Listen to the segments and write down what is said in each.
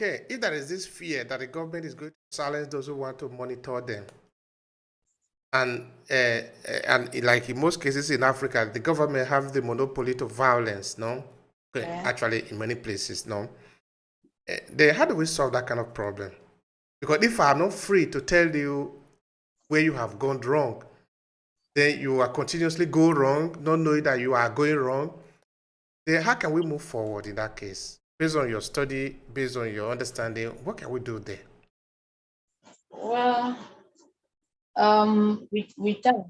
okay, if there is this fear that the government is going to silence those who want to monitor them, and like in most cases in Africa, the government have the monopoly to violence, no? Okay, Yeah. actually, in many places, no? Then how do we solve that kind of problem? Because if I'm not free to tell you where you have gone wrong, then you are continuously go wrong, not knowing that you are going wrong. Then how can we move forward in that case? Based on your study, based on your understanding, what can we do there? Well, with that,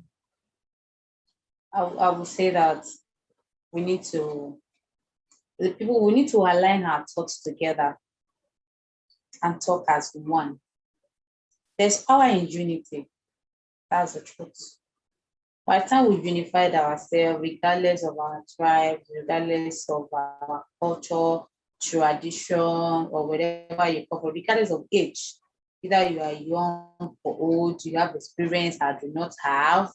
I would say that we need to we need to align our thoughts together and talk as one. There's power in unity. That's the truth. By the time we've unified ourselves, regardless of our tribe, regardless of our culture, tradition, or whatever you cover, regardless of age, either you are young or old, you have experience I do not have,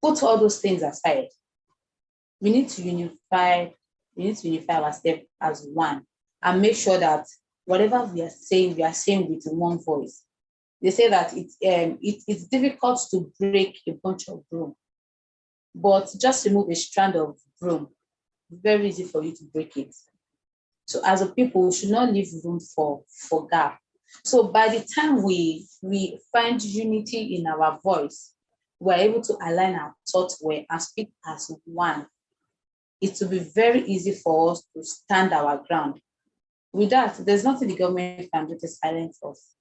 put all those things aside. We need to unify, ourselves as one and make sure that whatever we are saying with one voice. They say that it's difficult to break a bunch of broom, but just remove a strand of broom, very easy for you to break it. So as a people, we should not leave room for gap. So by the time we find unity in our voice, we're able to align our thoughts well and speak as one. It will be very easy for us to stand our ground. With that, there's nothing the government can do to silence us.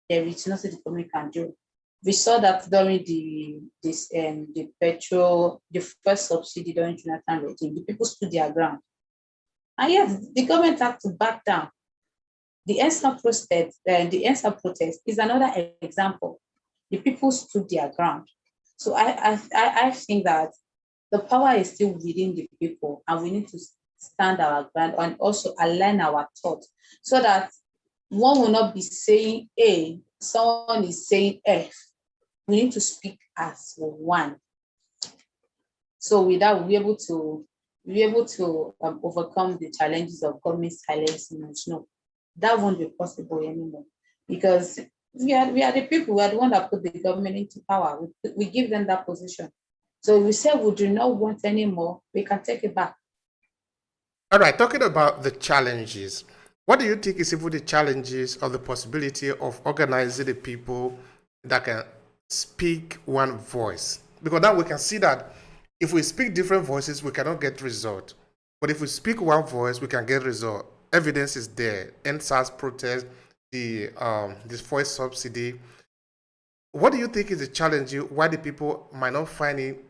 There is nothing the government can do. We saw that during the petrol, the first subsidy during Jonathan regime, the people stood their ground. And yes, the government had to back down. The ENSA protest is another example. The people stood their ground. So I think that the power is still within the people, and we need to stand our ground and also align our thoughts so that one will not be saying A, someone is saying F. We need to speak as one. So with that, we'll be able to overcome the challenges of government silencing us. No, that won't be possible anymore because we are the people, we are the one that put the government into power. We give them that position. So if we say we do not want anymore, we can take it back. All right, talking about the challenges, what do you think is even the challenges or the possibility of organizing the people that can speak one voice? Because now we can see that if we speak different voices, we cannot get result. But if we speak one voice, we can get result. Evidence is there. NSAS protest, this voice subsidy. What do you think is the challenge? Why the people might not find it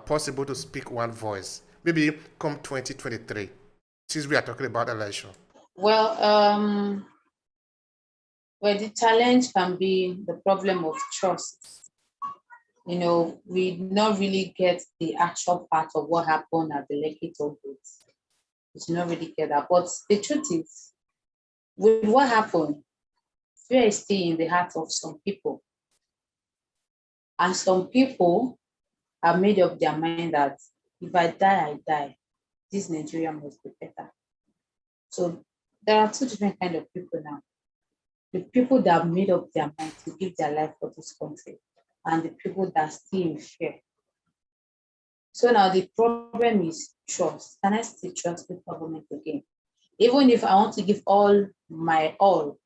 possible to speak one voice? Maybe come 2023, since we are talking about election. Well, the challenge can be the problem of trust. We not really get the actual part of what happened at the Lekki toll gate. We do not really get that. But the truth is, with what happened, fear is still in the heart of some people. And some people have made up their mind that if I die, I die. This Nigeria must be better. So there are two different kind of people now. The people that have made up their mind to give their life for this country, and the people that are still in fear. So now the problem is trust. Can I still trust the government again? Even if I want to give all my all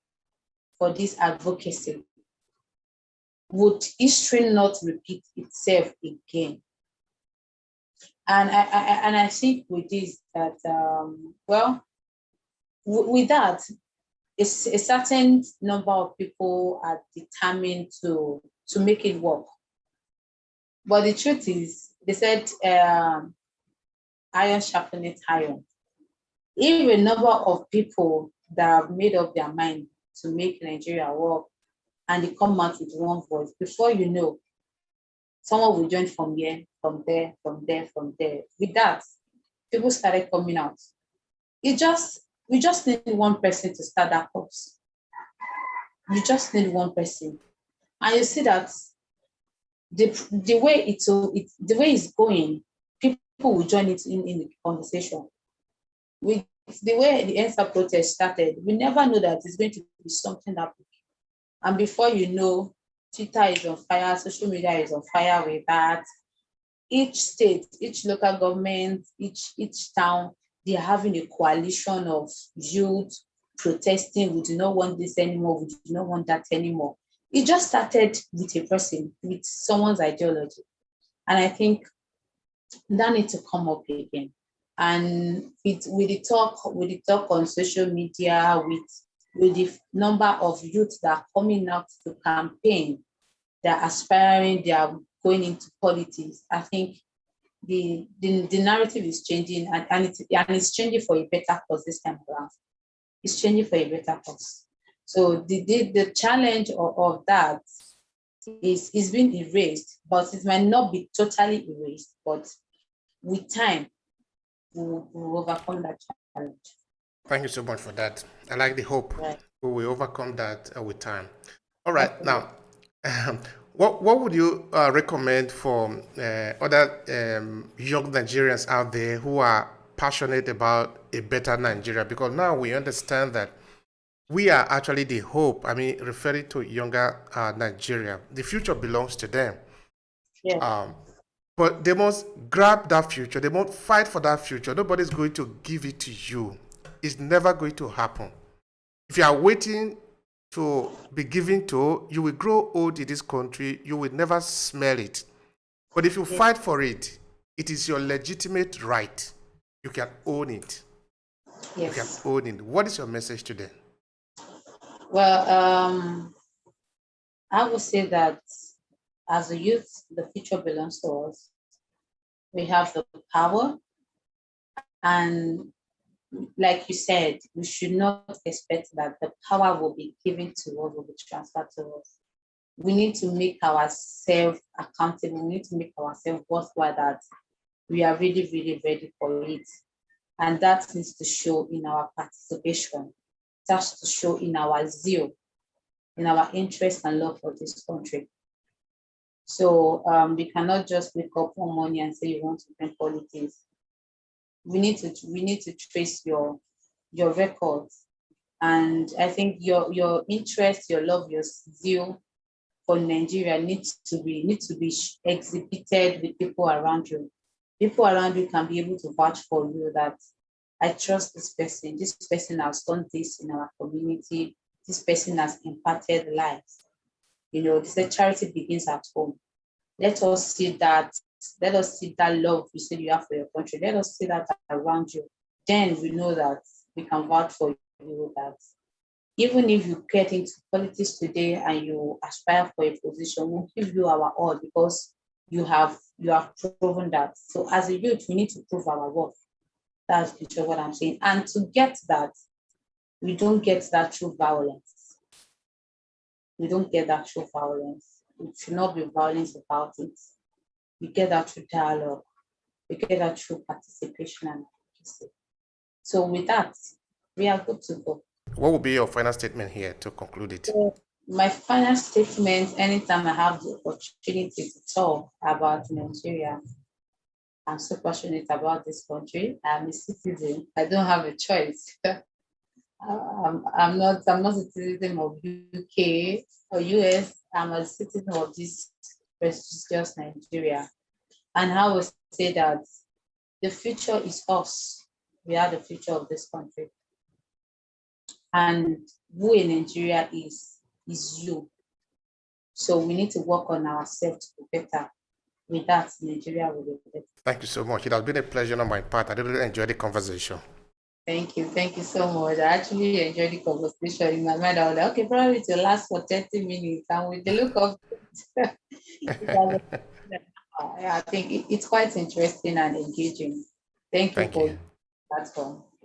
for this advocacy, would history not repeat itself again? And I think with this that with that, a certain number of people are determined to make it work. But the truth is, they said iron sharpeneth iron. If a number of people that have made up their mind to make Nigeria work and they come out with one voice, before you know, someone will join from here, from there, from there, from there. With that, people started coming out. We just need one person to start that cause. You just need one person. And you see that the way it's going, people will join it in the conversation. With the way the ENSA protest started, we never know that it's going to be something that big. And before you know, Twitter is on fire, social media is on fire with that. Each state, each local government, each town, they're having a coalition of youth protesting. We do not want this anymore. We do not want that anymore. It just started with a person, with someone's ideology. And I think that needs to come up again. And with the talk on social media, with the number of youth that are coming out to campaign, they're aspiring, they are going into politics. I think the narrative is changing, and it's changing for a better cause this time around. It's changing for a better cause. So the challenge of that is being erased, but it might not be totally erased, but with time, we'll overcome that challenge. Thank you so much for that. I like the hope. Right. We will overcome that with time. All right. Now, what would you recommend for other young Nigerians out there who are passionate about a better Nigeria? Because now we understand that we are actually the hope. I mean, referring to younger Nigeria, the future belongs to them. Yeah. But they must grab that future. They must fight for that future. Nobody's going to give it to you. It's never going to happen. If you are waiting to be given to, you will grow old in this country. You will never smell it. But if you fight for it, it is your legitimate right. You can own it. Yes. You can own it. What is your message to them? Well, I would say that as a youth, the future belongs to us. We have the power, and like you said, we should not expect that the power will be given to us, will be transferred to us. We need to make ourselves accountable. We need to make ourselves worthwhile, that we are really, really ready for it. And that needs to show in our participation. It has to show in our zeal, in our interest and love for this country. So we cannot just wake up one morning and say you want to bring politics. We need to trace your records. And I think your interest, your love, your zeal for Nigeria needs to be exhibited with people around you. People around you can be able to vouch for you that I trust this person. This person has done this in our community. This person has impacted lives. You know, the charity begins at home. Let us see that. Let us see that love you said you have for your country. Let us see that around you. Then we know that we can vouch for you that even if you get into politics today and you aspire for a position, we'll give you our all because you have proven that. So as a youth, we need to prove our worth. That's what I'm saying. And to get that, we don't get that through violence. We don't get that through violence. It should not be violence about it. We get that through dialogue. We get that through participation and advocacy. So with that, we are good to go. What will be your final statement here to conclude it? So my final statement, anytime I have the opportunity to talk about Nigeria, I'm so passionate about this country. I'm a citizen. I don't have a choice. I'm not a citizen of UK or US. I'm a citizen of this prestigious Nigeria. And I would say that the future is us. We are the future of this country. And who in Nigeria is you. So we need to work on ourselves to be better. With that, Nigeria will be better. Thank you so much. It has been a pleasure on my part. I really enjoyed the conversation. Thank you. Thank you so much. I actually enjoyed the conversation. In my mind, I was like, okay, probably it will last for 30 minutes. And with the look of it, I think it's quite interesting and engaging. Thank you for that.